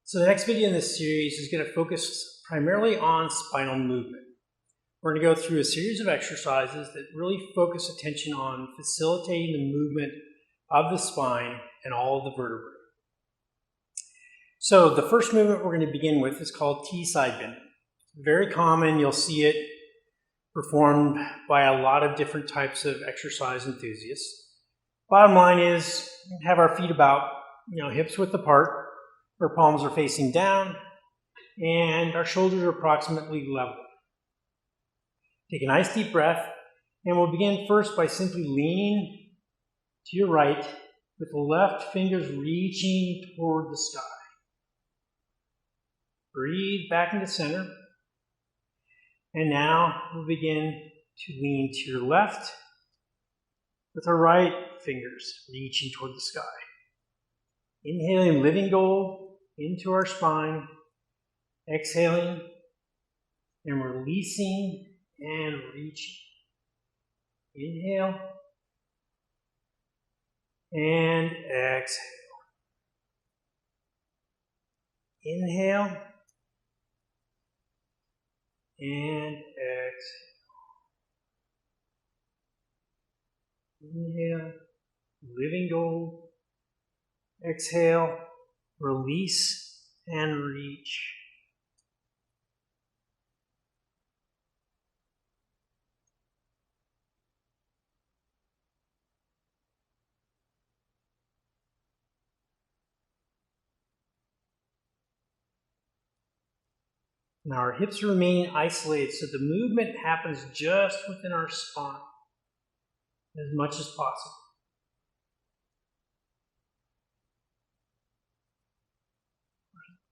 So the next video in this series is going to focus primarily on spinal movement. We're going to go through a series of exercises that really focus attention on facilitating the movement of the spine and all of the vertebrae. So the first movement we're going to begin with is called T-side bending. Very common, you'll see it performed by a lot of different types of exercise enthusiasts. Bottom line is, have our feet about, hips width apart. Our palms are facing down, and our shoulders are approximately level. Take a nice deep breath, and we'll begin first by simply leaning to your right with the left fingers reaching toward the sky. Breathe back into center, and now we'll begin to lean to your left with our right fingers reaching toward the sky. Inhaling living gold into our spine, exhaling and releasing and reaching. Inhale and exhale. Inhale and exhale. Inhale, living gold. Exhale, release and reach. Now our hips remain isolated, so the movement happens just within our spine as much as possible.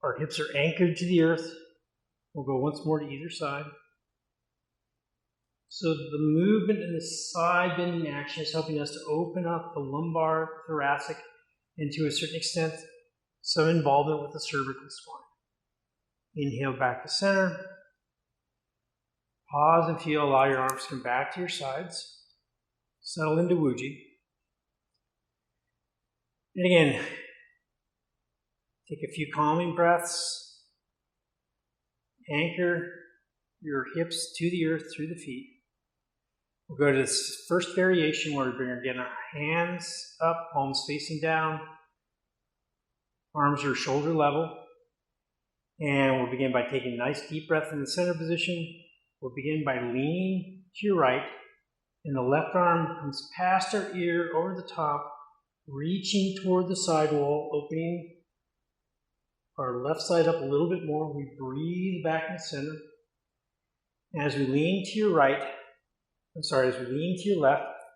Our hips are anchored to the earth. We'll go once more to either side. So the movement in the side bending action is helping us to open up the lumbar, thoracic, and to a certain extent, some involvement with the cervical spine. Inhale back to center. Pause and feel, allow your arms to come back to your sides. Settle into Wuji. And again, take a few calming breaths. Anchor your hips to the earth through the feet. We'll go to this first variation where we bring again our hands up, palms facing down. Arms are shoulder level. And we'll begin by taking a nice deep breath in the center position. We'll begin by leaning to your right. And the left arm comes past our ear over the top, reaching toward the side wall, opening our left side up a little bit more. We breathe back in the center. And as we lean to your left,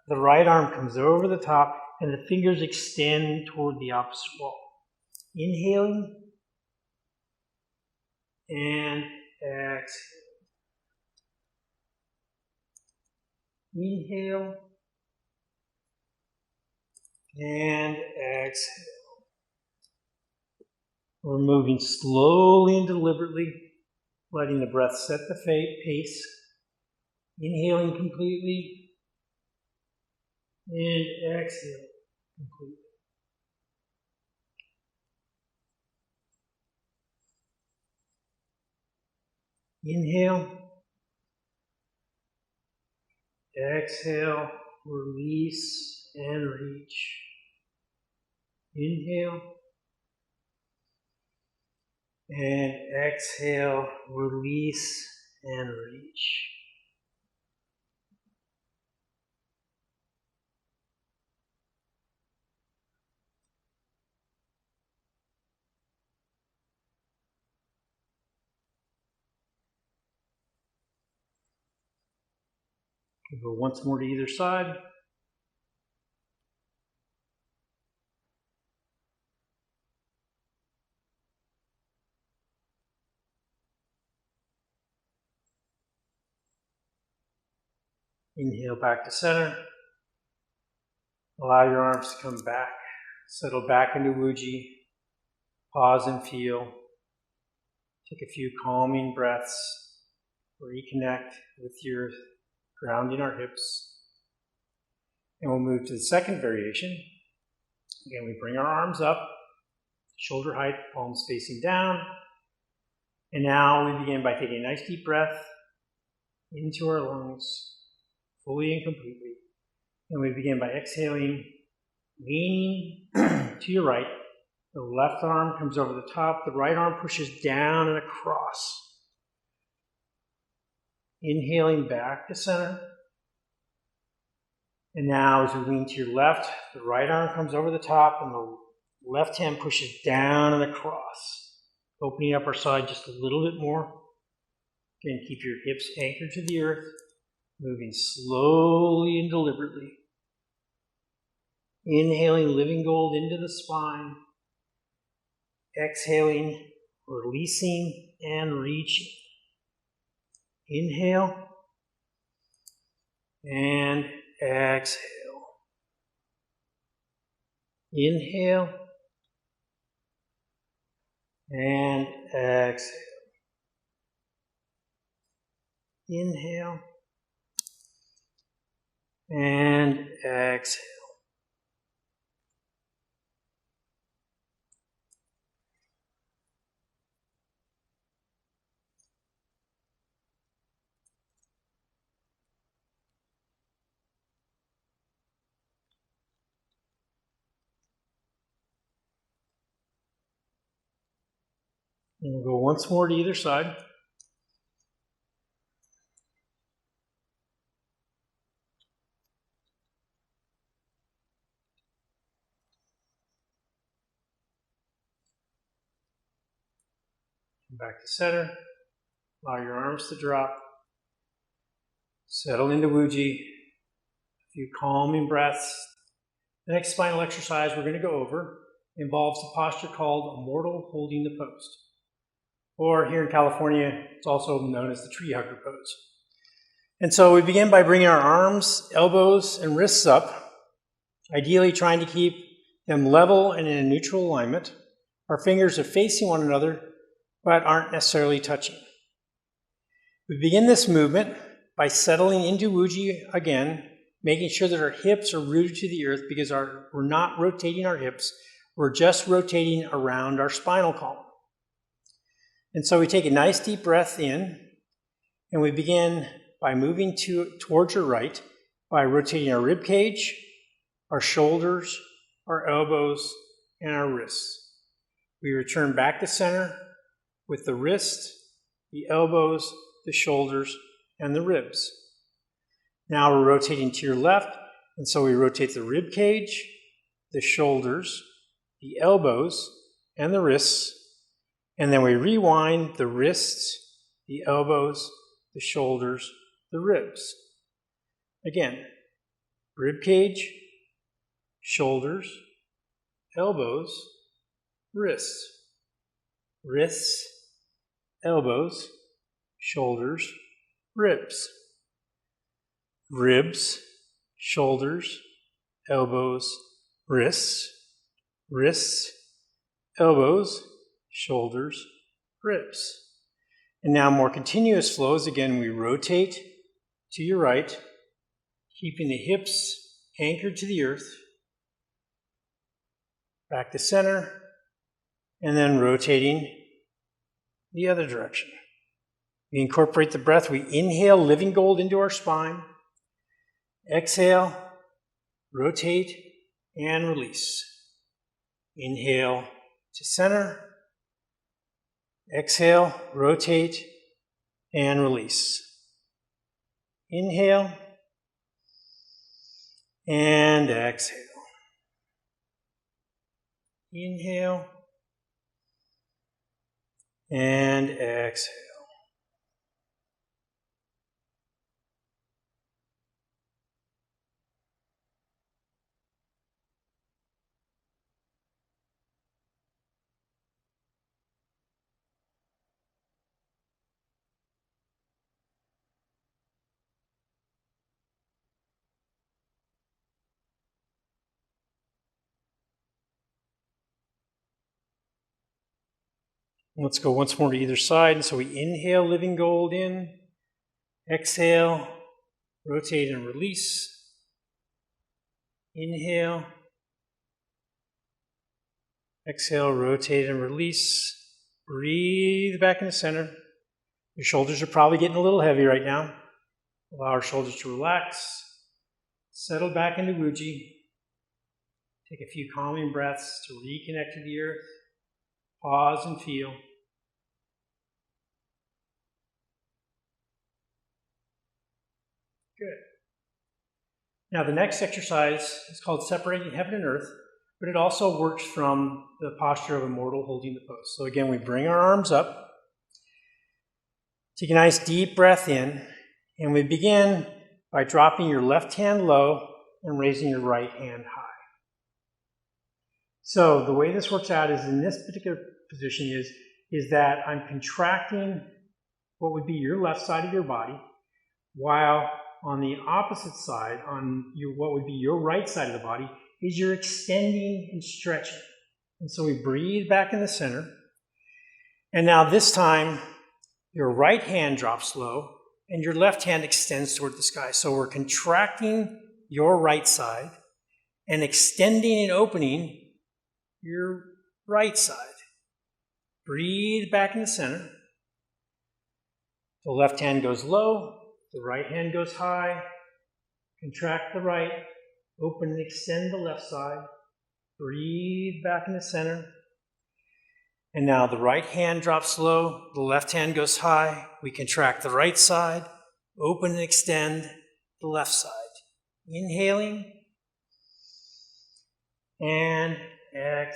the right arm comes over the top and the fingers extend toward the opposite wall. Inhaling and exhale. Inhale and exhale. We're moving slowly and deliberately, letting the breath set the pace. Inhaling completely and exhale completely. Inhale, exhale, release and reach. Inhale and exhale, release and reach. We'll go once more to either side. Inhale back to center. Allow your arms to come back. Settle back into Wuji. Pause and feel. Take a few calming breaths. Reconnect with your grounding our hips. And we'll move to the second variation. Again, we bring our arms up, shoulder height, palms facing down. And now we begin by taking a nice deep breath into our lungs, fully and completely. And we begin by exhaling, leaning to your right. The left arm comes over the top, the right arm pushes down and across. Inhaling back to center. And now as we lean to your left, the right arm comes over the top and the left hand pushes down and across. Opening up our side just a little bit more. Again, keep your hips anchored to the earth, moving slowly and deliberately. Inhaling living gold into the spine. Exhaling, releasing and reaching. Inhale and exhale. Inhale and exhale. Inhale and exhale. And we'll go once more to either side. Back to center. Allow your arms to drop. Settle into Wuji. A few calming breaths. The next spinal exercise we're going to go over involves a posture called a mortal holding the post. Or here in California, it's also known as the tree hugger pose. And so we begin by bringing our arms, elbows, and wrists up, ideally trying to keep them level and in a neutral alignment. Our fingers are facing one another, but aren't necessarily touching. We begin this movement by settling into Wuji again, making sure that our hips are rooted to the earth because we're not rotating our hips, we're just rotating around our spinal column. And so we take a nice deep breath in, and we begin by moving towards your right by rotating our rib cage, our shoulders, our elbows, and our wrists. We return back to center with the wrist, the elbows, the shoulders, and the ribs. Now we're rotating to your left, and so we rotate the rib cage, the shoulders, the elbows, and the wrists, and then we rewind the wrists, the elbows, the shoulders, the ribs. Again, rib cage, shoulders, elbows, wrists, wrists, elbows, shoulders, ribs, ribs, shoulders, elbows, wrists, wrists, elbows, shoulders, ribs. And now more continuous flows. Again, we rotate to your right, keeping the hips anchored to the earth, back to center, and then rotating the other direction. We incorporate the breath. We inhale living gold into our spine. Exhale, rotate, and release. Inhale to center. Exhale, rotate, and release. Inhale, and exhale. Inhale, and exhale. Let's go once more to either side. And so we inhale living gold in, exhale, rotate and release. Inhale. Exhale, rotate and release. Breathe back in the center. Your shoulders are probably getting a little heavy right now. Allow our shoulders to relax. Settle back into Wuji. Take a few calming breaths to reconnect to the earth. Pause and feel. Good. Now the next exercise is called separating heaven and earth, but it also works from the posture of a mortal holding the pose. So again, we bring our arms up. Take a nice deep breath in, and we begin by dropping your left hand low and raising your right hand high. So the way this works out is in this particular position is that I'm contracting what would be your left side of your body, while on the opposite side, on what would be your right side of the body, is you're extending and stretching. And so we breathe back in the center. And now this time, your right hand drops low, and your left hand extends toward the sky. So we're contracting your right side and extending and opening your right side. Breathe back in the center. The left hand goes low, the right hand goes high. Contract the right, open and extend the left side. Breathe back in the center. And now the right hand drops low, the left hand goes high. We contract the right side, open and extend the left side. Inhaling and exhale.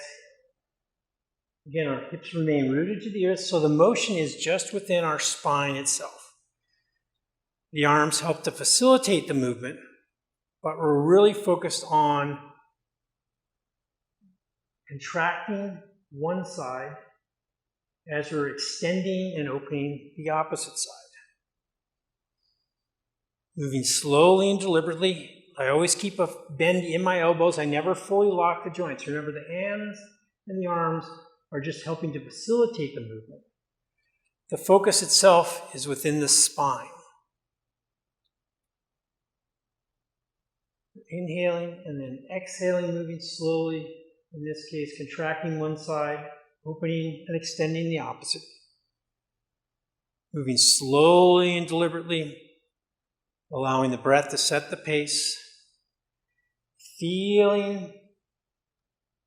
Again, our hips remain rooted to the earth, so the motion is just within our spine itself. The arms help to facilitate the movement, but we're really focused on contracting one side as we're extending and opening the opposite side. Moving slowly and deliberately. I always keep a bend in my elbows. I never fully lock the joints. Remember, the hands and the arms are just helping to facilitate the movement. The focus itself is within the spine. Inhaling and then exhaling, moving slowly. In this case, contracting one side, opening and extending the opposite. Moving slowly and deliberately, allowing the breath to set the pace. Feeling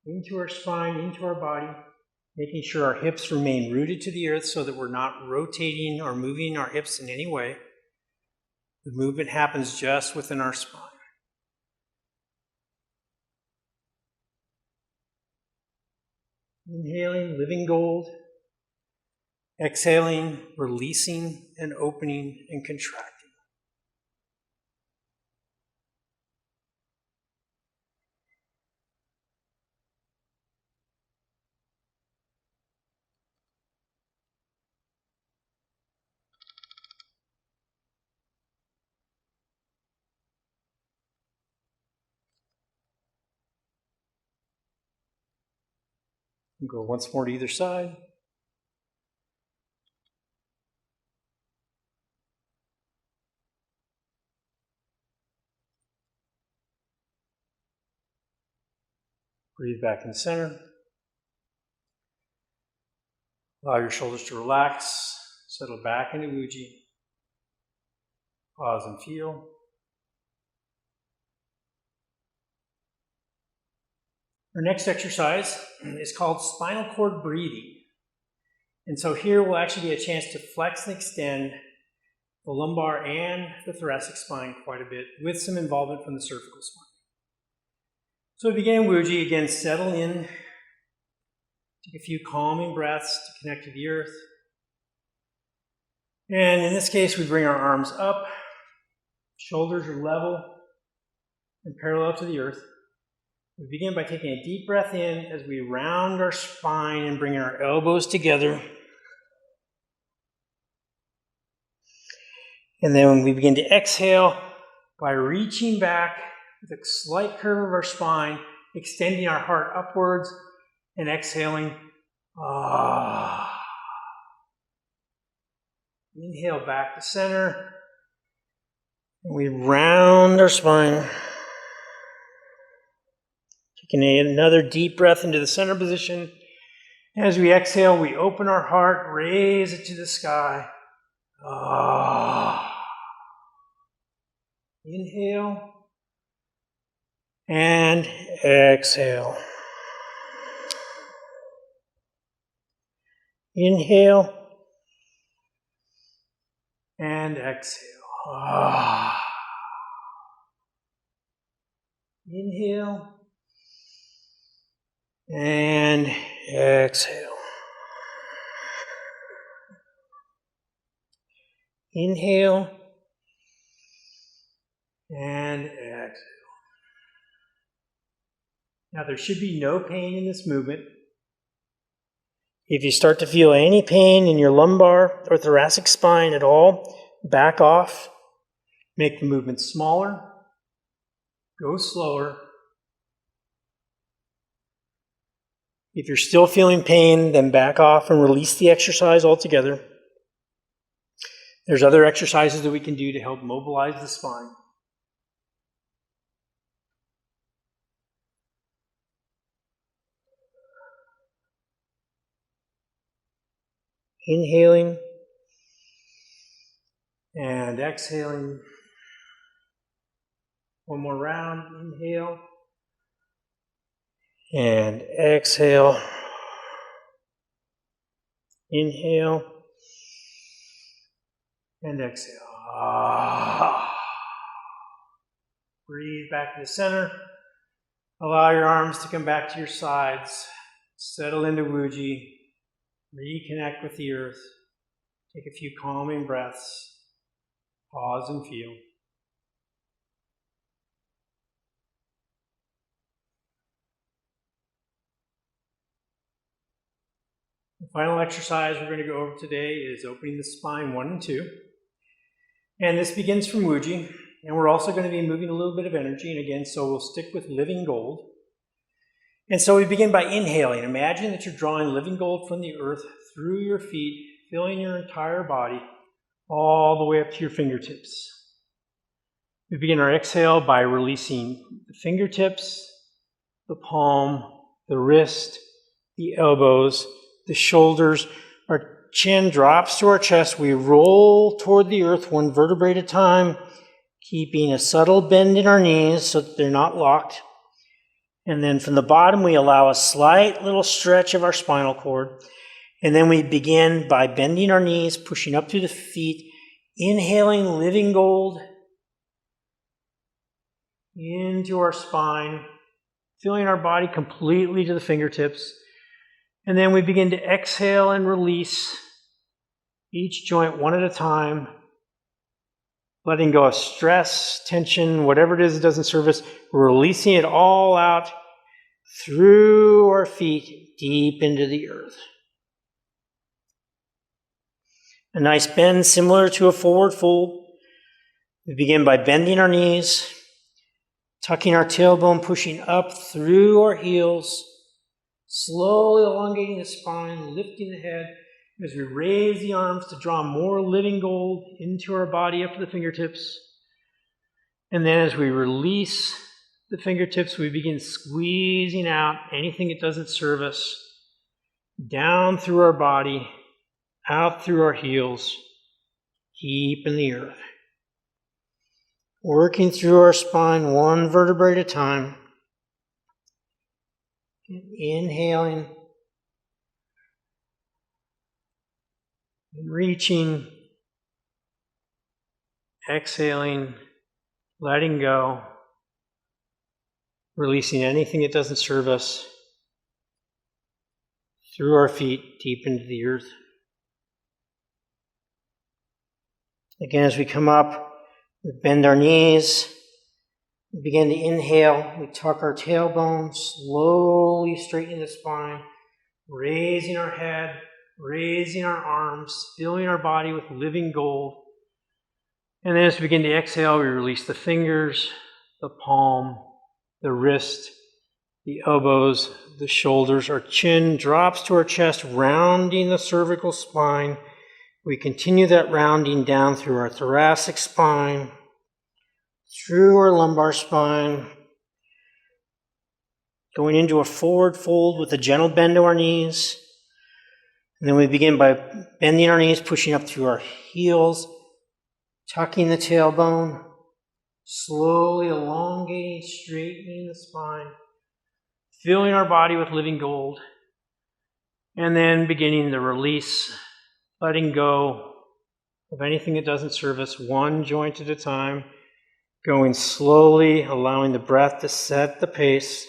into our spine, into our body, making sure our hips remain rooted to the earth so that we're not rotating or moving our hips in any way. The movement happens just within our spine. Inhaling, living gold. Exhaling, releasing and opening and contracting. Go once more to either side. Breathe back in the center. Allow your shoulders to relax. Settle back into Wuji. Pause and feel. Our next exercise is called spinal cord breathing. And so here will actually be a chance to flex and extend the lumbar and the thoracic spine quite a bit with some involvement from the cervical spine. So we begin Wuji. Again, settle in. Take a few calming breaths to connect to the earth. And in this case, we bring our arms up. Shoulders are level and parallel to the earth. We begin by taking a deep breath in as we round our spine and bring our elbows together. And then we begin to exhale by reaching back with a slight curve of our spine, extending our heart upwards and exhaling. Inhale back to center. We round our spine. Taking another deep breath into the center position. As we exhale, we open our heart, raise it to the sky. Inhale and exhale. Inhale and exhale. Inhale and exhale. Inhale and exhale. Now there should be no pain in this movement. If you start to feel any pain in your lumbar or thoracic spine at all, back off. Make the movement smaller. Go slower. If you're still feeling pain, then back off and release the exercise altogether. There's other exercises that we can do to help mobilize the spine. Inhaling and exhaling. One more round. Inhale and exhale. Inhale and exhale. Breathe back to the center. Allow your arms to come back to your sides. Settle into Wuji. Reconnect with the earth. Take a few calming breaths. Pause and feel. The final exercise we're going to go over today is opening the spine 1 and 2. And this begins from Wuji. And we're also going to be moving a little bit of energy. And again, so we'll stick with living gold. And so we begin by inhaling. Imagine that you're drawing living gold from the earth through your feet, filling your entire body, all the way up to your fingertips. We begin our exhale by releasing the fingertips, the palm, the wrist, the elbows, the shoulders. Our chin drops to our chest. We roll toward the earth 1 vertebrae at a time, keeping a subtle bend in our knees so that they're not locked. And then from the bottom, we allow a slight little stretch of our spinal cord. And then we begin by bending our knees, pushing up through the feet, inhaling living gold into our spine, filling our body completely to the fingertips. And then we begin to exhale and release each joint 1 at a time, letting go of stress, tension, whatever it is that doesn't serve us. We're releasing it all out through our feet, deep into the earth. A nice bend similar to a forward fold. We begin by bending our knees, tucking our tailbone, pushing up through our heels, slowly elongating the spine, lifting the head as we raise the arms to draw more living gold into our body up to the fingertips. And then as we release the fingertips, we begin squeezing out anything that doesn't serve us, down through our body, out through our heels, deep in the earth. Working through our spine 1 vertebrae at a time. Inhaling and reaching, exhaling, letting go, releasing anything that doesn't serve us through our feet deep into the earth. Again, as we come up, we bend our knees. We begin to inhale. We tuck our tailbone, slowly straightening the spine, raising our head, raising our arms, filling our body with living gold. And then as we begin to exhale, we release the fingers, the palm, the wrist, the elbows, the shoulders. Our chin drops to our chest, rounding the cervical spine. We continue that rounding down through our thoracic spine, through our lumbar spine, going into a forward fold with a gentle bend to our knees. And then we begin by bending our knees, pushing up through our heels, tucking the tailbone, slowly elongating, straightening the spine, filling our body with living gold, and then beginning the release, letting go of anything that doesn't serve us, one joint at a time, going slowly, allowing the breath to set the pace,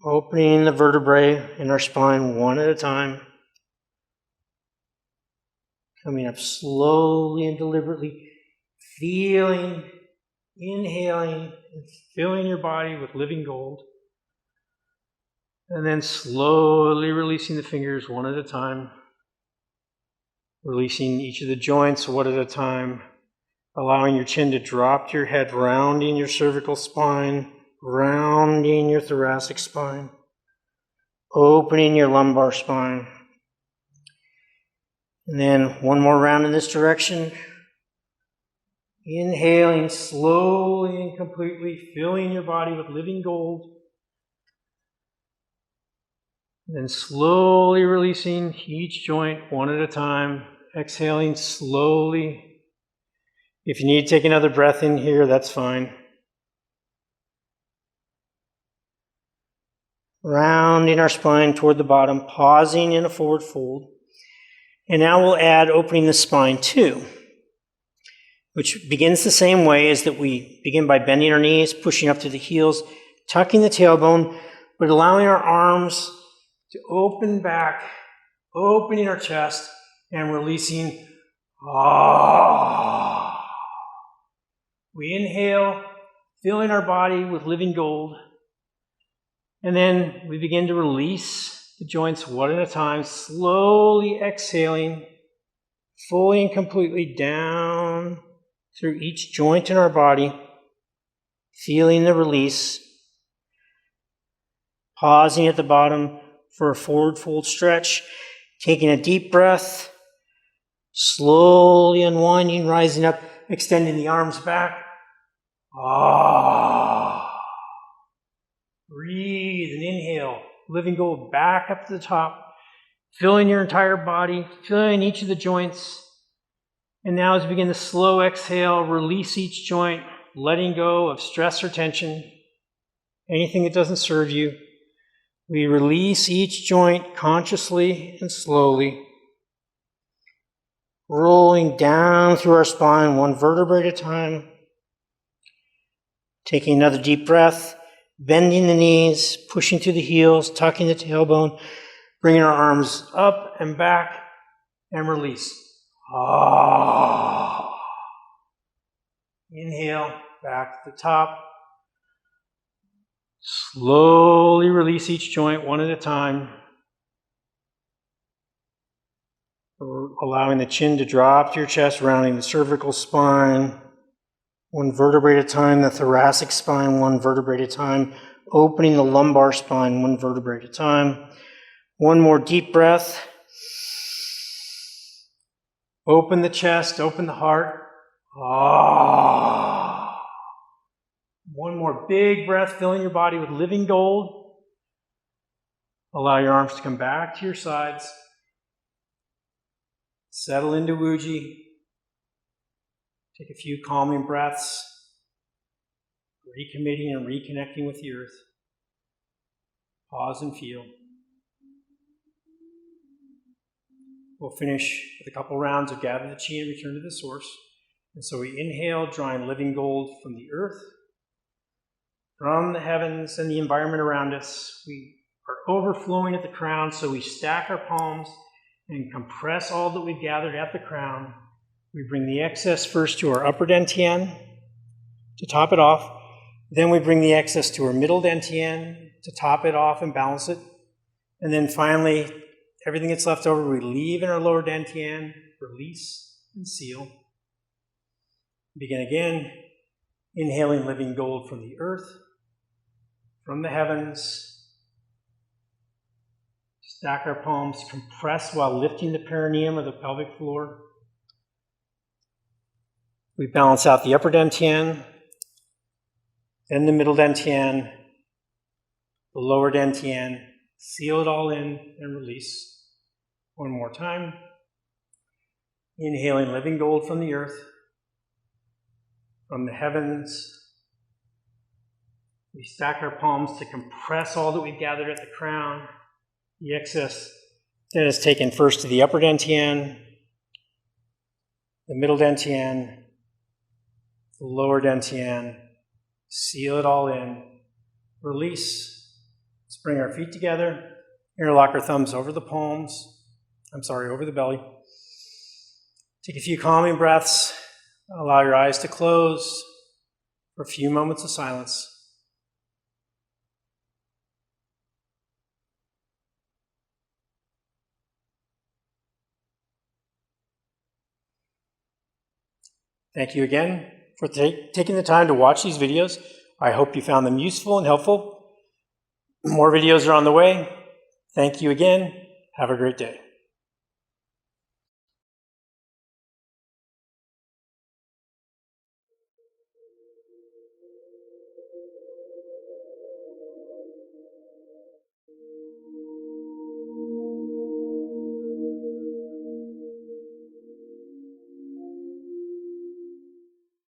opening the vertebrae in our spine one at a time, coming up slowly and deliberately, feeling, inhaling, and filling your body with living gold, and then slowly releasing the fingers one at a time, releasing each of the joints one at a time, allowing your chin to drop to your head, rounding your cervical spine, rounding your thoracic spine, opening your lumbar spine. And then one more round in this direction. Inhaling slowly and completely, filling your body with living gold. And then slowly releasing each joint one at a time. Exhaling slowly. If you need to take another breath in here, that's fine. Rounding our spine toward the bottom, pausing in a forward fold. And now we'll add opening the spine too, which begins the same way as that we begin by bending our knees, pushing up to the heels, tucking the tailbone, but allowing our arms to open back, opening our chest, and releasing. We inhale, filling our body with living gold, and then we begin to release the joints one at a time, slowly exhaling, fully and completely down through each joint in our body, feeling the release, pausing at the bottom for a forward fold stretch, taking a deep breath, slowly unwinding, rising up, extending the arms back. Breathe and inhale, living gold back up to the top, filling your entire body, filling each of the joints. And now as we begin the slow exhale, release each joint, letting go of stress or tension, anything that doesn't serve you. We release each joint consciously and slowly, rolling down through our spine, one vertebrae at a time. Taking another deep breath, bending the knees, pushing through the heels, tucking the tailbone, bringing our arms up and back, and release. Inhale, back to the top. Slowly release each joint one at a time. Allowing the chin to drop to your chest, rounding the cervical spine. One vertebrae at a time, the thoracic spine, one vertebrae at a time. Opening the lumbar spine, one vertebrae at a time. One more deep breath. Open the chest, open the heart. One more big breath, filling your body with living gold. Allow your arms to come back to your sides. Settle into Wuji. Take a few calming breaths, recommitting and reconnecting with the earth. Pause and feel. We'll finish with a couple rounds of gather the chi and return to the source. And so we inhale, drawing living gold from the earth, from the heavens and the environment around us. We are overflowing at the crown, so we stack our palms and compress all that we've gathered at the crown. We bring the excess first to our upper dantian to top it off. Then we bring the excess to our middle dantian to top it off and balance it. And then finally, everything that's left over, we leave in our lower dantian, release and seal. Begin again, inhaling living gold from the earth, from the heavens. Stack our palms, compress while lifting the perineum of the pelvic floor. We balance out the upper dantian, then the middle dantian, the lower dantian, seal it all in and release. One more time. Inhaling living gold from the earth, from the heavens. We stack our palms to compress all that we've gathered at the crown. The excess then is taken first to the upper dantian, the middle dantian, the lower dantian. Seal it all in. Release. Let's bring our feet together. Interlock our thumbs over the palms. Over the belly. Take a few calming breaths. Allow your eyes to close for a few moments of silence. Thank you again for taking the time to watch these videos. I hope you found them useful and helpful. More videos are on the way. Thank you again. Have a great day.